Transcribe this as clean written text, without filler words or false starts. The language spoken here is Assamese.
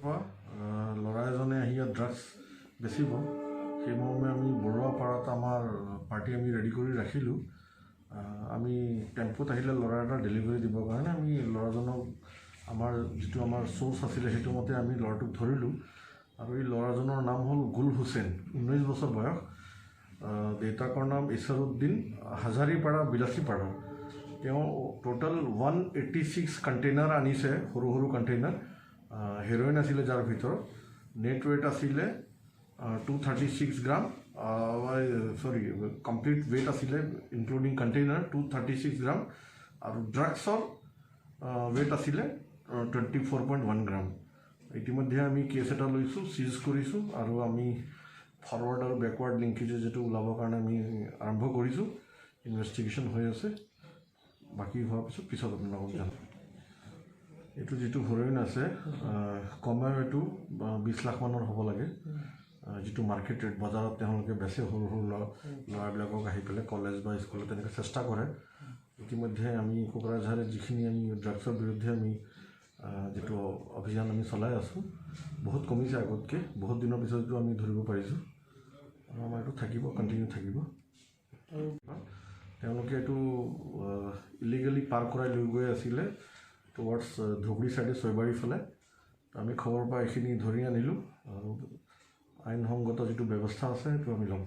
পৰা ল'ৰা এজনে আহি ইয়াত ড্ৰাগছ বেচিব সেই মৰ্মে আমি বৰুৱাপাৰাত আমাৰ পাৰ্টি আমি ৰেডি কৰি ৰাখিলোঁ। আমি টেম্পুত আহিলে ল'ৰা এটা ডেলিভাৰী দিবৰ কাৰণে আমি ল'ৰাজনক আমাৰ যিটো আমাৰ চ'ৰ্চ আছিলে সেইটো মতে আমি ল'ৰাটোক ধৰিলোঁ আৰু এই ল'ৰাজনৰ নাম হ'ল গুল হুছেইন, 19 বছৰ বয়স। দেউতাকৰ নাম ইছাৰুদ্দিন, হাজাৰীপাৰা বিলাসীপাৰা। তেওঁ টোটেল 186 কণ্টেইনাৰ আনিছে, সৰু সৰু কণ্টেইনাৰ। হেৰইন আছিলে যাৰ ভিতৰত। নেট ৱেইট আছিলে 236 গ্ৰাম, কমপ্লিট ৱেইট আছিলে ইনক্লুডিং কণ্টেইনাৰ 236 গ্ৰাম আৰু ড্ৰাগছৰ ৱেইট আছিলে 24.1 গ্ৰাম। ইতিমধ্যে আমি কেছ এটা লৈছোঁ, চিজ কৰিছোঁ আৰু আমি ফৰৱাৰ্ড আৰু বেকৱাৰ্ড লিংকেজেছ যিটো ওলাবৰ কাৰণে আমি আৰম্ভ কৰিছোঁ। ইনভেষ্টিগেশ্যন হৈ আছে, বাকী হোৱাৰ পিছত আপোনালোকক জানো। এইটো যিটো হেৰইন আছে কমেও এইটো 20 লাখ মানৰ হ'ব লাগে। যিটো মাৰ্কেট ৰেট বজাৰত তেওঁলোকে বেচে, সৰু সৰু ল'ৰাবিলাকক আহি পেলাই কলেজ বা স্কুলত তেনেকৈ চেষ্টা কৰে। ইতিমধ্যে আমি কোকৰাঝাৰত যিখিনি আমি ড্ৰাগছৰ বিৰুদ্ধে আমি যিটো অভিযান আমি চলাই আছোঁ, বহুত কমিছে আগতকৈ। বহুত দিনৰ পিছতো আমি ধৰিব পাৰিছোঁ আৰু আমাৰ এইটো থাকিব, কণ্টিনিউ থাকিব। তেওঁলোকে এইটো ইলিগেলি পাৰ কৰাই লৈ গৈ আছিলে টুৱাৰ্ডছ ধুবুৰী ছাইডে ছয়বাৰীৰ ফালে। আমি খবৰ পাই এইখিনি ধৰি আনিলোঁ আৰু আইনসংগত যিটো ব্যৱস্থা আছে সেইটো আমি ল'ম।